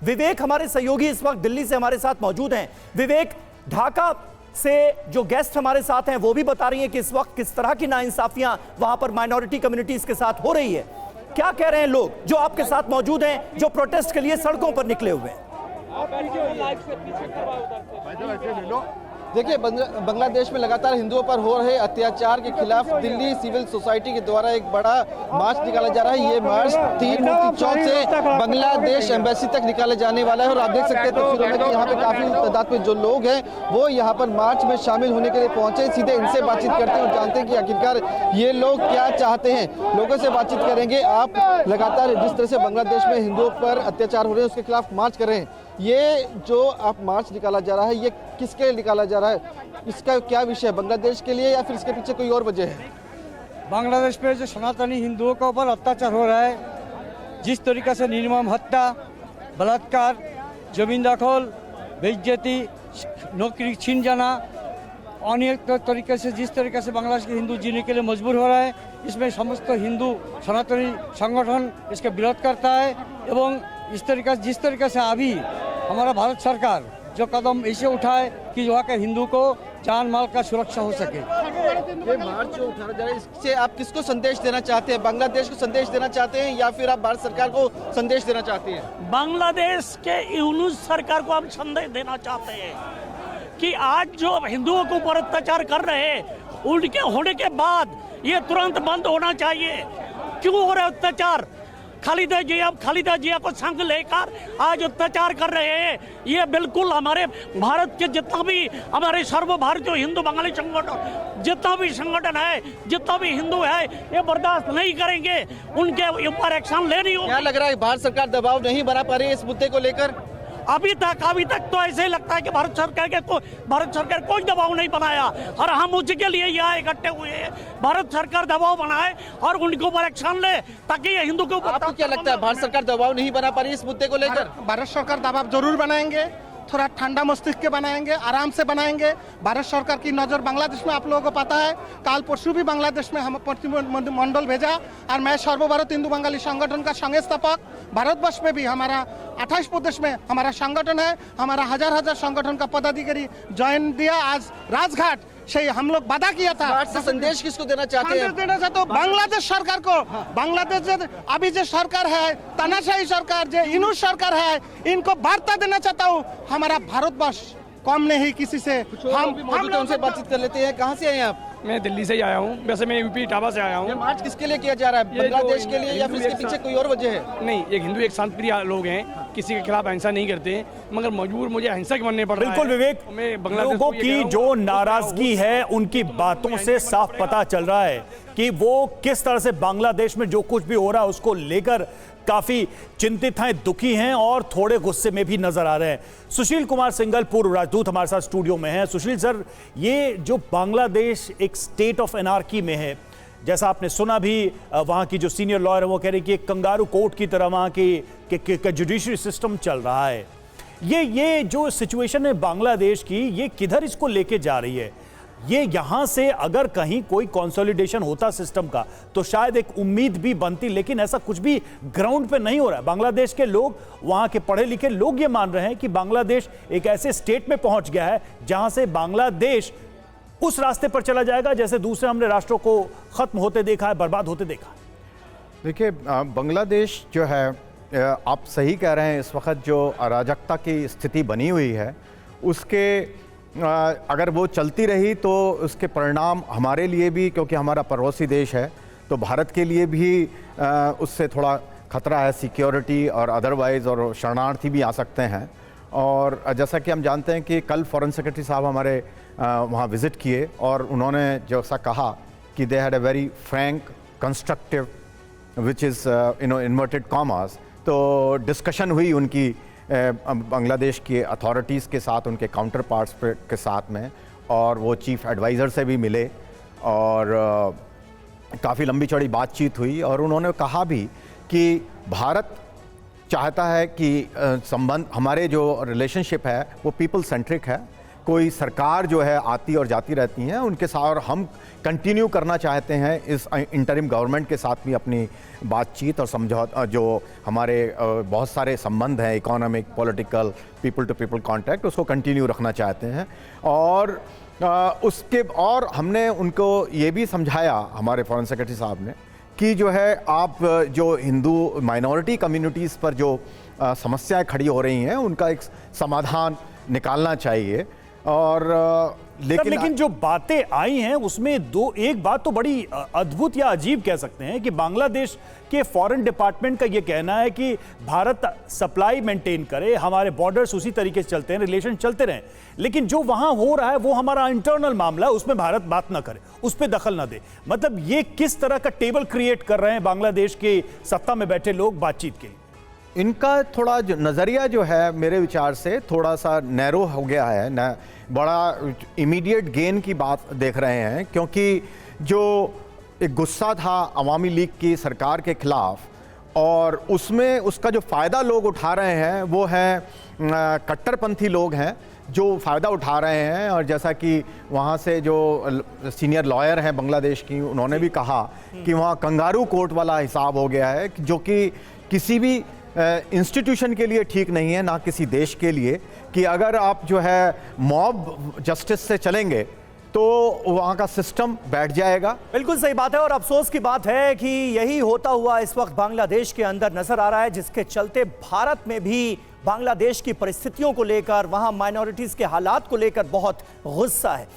विवेक हमारे सहयोगी इस वक्त दिल्ली से हमारे साथ मौजूद हैं। विवेक, ढाका से जो गेस्ट हमारे साथ हैं वो भी बता रही हैं कि इस वक्त किस तरह की नाइंसाफियां वहां पर माइनॉरिटी कम्युनिटीज के साथ हो रही है। क्या कह रहे हैं लोग जो आपके साथ मौजूद हैं, जो प्रोटेस्ट के लिए सड़कों पर निकले हुए हैं? देखिए, बांग्लादेश में लगातार हिंदुओं पर हो रहे अत्याचार के खिलाफ दिल्ली सिविल सोसाइटी के द्वारा एक बड़ा मार्च निकाला जा रहा है। ये मार्च 3 मूर्ति चौक से बांग्लादेश एम्बेसी तक निकाले जाने वाला है और आप देख सकते हैं तस्वीरों में कि यहाँ पे काफी तादाद में जो लोग हैं वो यहाँ पर मार्च में शामिल होने के लिए पहुंचे। सीधे इनसे बातचीत करते हैं और जानते हैं कि आखिरकार ये लोग क्या चाहते हैं। लोगों से बातचीत करेंगे। आप लगातार जिस तरह से बांग्लादेश में हिंदुओं पर अत्याचार हो रहे हैं उसके खिलाफ मार्च कर रहे हैं, ये जो आप मार्च निकाला जा रहा है ये किसके लिए निकाला जा रहा है, इसका क्या विषय है? बांग्लादेश के लिए या फिर इसके पीछे कोई और वजह है? बांग्लादेश में जो सनातनी हिंदुओं के ऊपर अत्याचार हो रहा है, जिस तरीके से निर्मम हत्या, बलात्कार, जमीन दखल, बेइज्जती, नौकरी छीन जाना, अनेक तरीके से जिस तरीके से बांग्लादेश के हिंदू जीने के लिए मजबूर हो रहा है, इसमें समस्त हिंदू सनातनी संगठन इसका विरोध करता है। एवं इस तरीके से जिस तरीके से अभी हमारा भारत सरकार जो कदम ऐसे उठाए कि वहाँ के हिंदू को जान माल का सुरक्षा हो सके। ये मार्च जो उठाया जा रहा है इससे आप किसको संदेश देना चाहते हैं? बांग्लादेश को संदेश देना चाहते हैं या फिर आप भारत सरकार को संदेश देना चाहते हैं? बांग्लादेश के यूनुस सरकार को हम संदेश देना चाहते हैं कि आज जो हिंदुओं के ऊपर अत्याचार कर रहे हैं उनके होने के बाद ये तुरंत बंद होना चाहिए। क्यों हो रहा है अत्याचार? खालिदा जिया को संग लेकर आज अत्याचार कर रहे हैं। ये बिल्कुल हमारे भारत के जितना भी हमारे सर्वभारतीय हिंदू बंगाली संगठन, जितना भी संगठन है, जितना भी हिंदू है, ये बर्दाश्त नहीं करेंगे। उनके ऊपर एक्शन लेनी होगी। क्या लग रहा है भारत सरकार दबाव नहीं बना पा रही है इस मुद्दे को लेकर? अभी तक तो ऐसे ही लगता है कि भारत सरकार कोई दबाव नहीं बनाया और हम उसके लिए यहाँ इकट्ठे हुए हैं। भारत सरकार दबाव बनाए और उनके ऊपर एक्शन ले ताकि ये हिंदू के ऊपर। आपको क्या लगता है भारत सरकार दबाव नहीं बना पा रही इस मुद्दे को लेकर? भारत सरकार दबाव जरूर बनाएंगे, थोड़ा ठंडा मस्तिष्क के बनाएंगे, आराम से बनाएंगे। भारत सरकार की नज़र बांग्लादेश में आप लोगों को पता है, काल परसों भी बांग्लादेश में हम प्रतिनिधिमंडल भेजा और मैं सर्वभारत हिंदू बंगाली संगठन का संस्थापक। भारतवर्ष में भी हमारा 28 प्रदेश में हमारा संगठन है, हमारा हजार संगठन का पदाधिकारी ज्वाइन दिया। आज राजघाट से हम लोग वादा किया था। संदेश किसको देना चाहते हैं? देना चाहते हो बांग्लादेश सरकार को। बांग्लादेश अभी जो सरकार है, तानाशाही सरकार, जो यूनुस सरकार है, इनको वार्ता देना चाहता हूँ। हमारा भारतवर्ष कम नहीं किसी से। हम उनसे बातचीत कर लेते हैं। कहाँ से आए आप? मैं दिल्ली से ही आया हूँ, वैसे मैं यूपी इटावा से आया हूँ। मार्च किसके लिए किया जा रहा है? बांग्लादेश के लिए या फिर इसके पीछे कोई और वजह है? नहीं, एक हिंदू एक शांतिप्रिय लोग हैं, किसी के खिलाफ हिंसा नहीं करते, मगर मजबूर मुझे हिंसक बनने पड़ रहा है। बिल्कुल विवेक, लोगों की जो नाराजगी है उनकी बातों से साफ पता चल रहा है कि वो किस तरह से बांग्लादेश में जो कुछ भी हो रहा है उसको लेकर काफी चिंतित हैं, दुखी हैं और थोड़े गुस्से में भी नजर आ रहे हैं। सुशील कुमार सिंघल, पूर्व राजदूत, हमारे साथ स्टूडियो में हैं। सुशील सर, ये जो बांग्लादेश एक स्टेट ऑफ एनार्की में है, जैसा आपने सुना भी, वहाँ की जो सीनियर लॉयर है वो कह रहे हैं कि एक कंगारू कोर्ट की तरह वहाँ की जुडिशरी सिस्टम चल रहा है। ये जो सिचुएशन है बांग्लादेश की, ये किधर इसको लेके जा रही है? ये यहां से अगर कहीं कोई कंसोलिडेशन होता सिस्टम का तो शायद एक उम्मीद भी बनती, लेकिन ऐसा कुछ भी ग्राउंड पे नहीं हो रहा है। बांग्लादेश के लोग, वहां के पढ़े लिखे लोग ये मान रहे हैं कि बांग्लादेश एक ऐसे स्टेट में पहुंच गया है जहां से बांग्लादेश उस रास्ते पर चला जाएगा जैसे दूसरे हमने राष्ट्रों को खत्म होते देखा है, बर्बाद होते देखा। देखिए, बांग्लादेश जो है, आप सही कह रहे हैं, इस वक्त जो अराजकता की स्थिति बनी हुई है उसके अगर वो चलती रही तो उसके परिणाम हमारे लिए भी, क्योंकि हमारा पड़ोसी देश है, तो भारत के लिए भी उससे थोड़ा खतरा है, सिक्योरिटी और अदरवाइज़, और शरणार्थी भी आ सकते हैं। और जैसा कि हम जानते हैं कि कल फॉरेन सेक्रेटरी साहब हमारे वहाँ विज़िट किए और उन्होंने जैसा कहा कि they had a very Frank, constructive, which is inverted commas, तो डिस्कशन हुई उनकी बांग्लादेश के अथॉरिटीज़ के साथ, उनके काउंटर पार्ट्स के साथ में, और वो चीफ़ एडवाइज़र से भी मिले और काफ़ी लंबी चौड़ी बातचीत हुई। और उन्होंने कहा भी कि भारत चाहता है कि संबंध, हमारे जो रिलेशनशिप है वो पीपल सेंट्रिक है, कोई सरकार जो है आती और जाती रहती हैं उनके साथ, और हम कंटिन्यू करना चाहते हैं इस इंटरिम गवर्नमेंट के साथ भी अपनी बातचीत और समझौता, जो हमारे बहुत सारे संबंध हैं, economic, political, people to people contact, उसको कंटिन्यू रखना चाहते हैं। और और हमने उनको ये भी समझाया, हमारे फॉरेन सेक्रेटरी साहब ने, कि जो है आप जो हिंदू माइनॉरिटी कम्युनिटीज़ पर जो समस्याएं खड़ी हो रही हैं उनका एक समाधान निकालना चाहिए। और लेकिन जो बातें आई हैं उसमें एक बात तो बड़ी अद्भुत या अजीब कह सकते हैं कि बांग्लादेश के फॉरेन डिपार्टमेंट का यह कहना है कि भारत सप्लाई मेंटेन करे, हमारे बॉर्डर्स उसी तरीके से चलते हैं, रिलेशन चलते रहें, लेकिन जो वहां हो रहा है वो हमारा इंटरनल मामला है, उसमें भारत बात ना करे, उस पर दखल ना दे। मतलब ये किस तरह का टेबल क्रिएट कर रहे हैं बांग्लादेश के सत्ता में बैठे लोग बातचीत के लिए? इनका थोड़ा जो नज़रिया जो है मेरे विचार से थोड़ा सा नैरो हो गया है न, बड़ा इमीडिएट गेन की बात देख रहे हैं, क्योंकि जो एक गुस्सा था अवामी लीग की सरकार के खिलाफ, और उसमें उसका जो फ़ायदा लोग उठा रहे हैं वो हैं कट्टरपंथी लोग हैं जो फ़ायदा उठा रहे हैं। और जैसा कि वहाँ से जो सीनियर लॉयर हैं बांग्लादेश की, उन्होंने भी कहा कि वहाँ कंगारू कोर्ट वाला हिसाब हो गया है, जो कि किसी भी इंस्टीट्यूशन के लिए ठीक नहीं है, ना किसी देश के लिए, कि अगर आप जो है मॉब जस्टिस से चलेंगे तो वहाँ का सिस्टम बैठ जाएगा। बिल्कुल सही बात है, और अफसोस की बात है कि यही होता हुआ इस वक्त बांग्लादेश के अंदर नजर आ रहा है, जिसके चलते भारत में भी बांग्लादेश की परिस्थितियों को लेकर, वहां माइनॉरिटीज के हालात को लेकर बहुत गुस्सा है।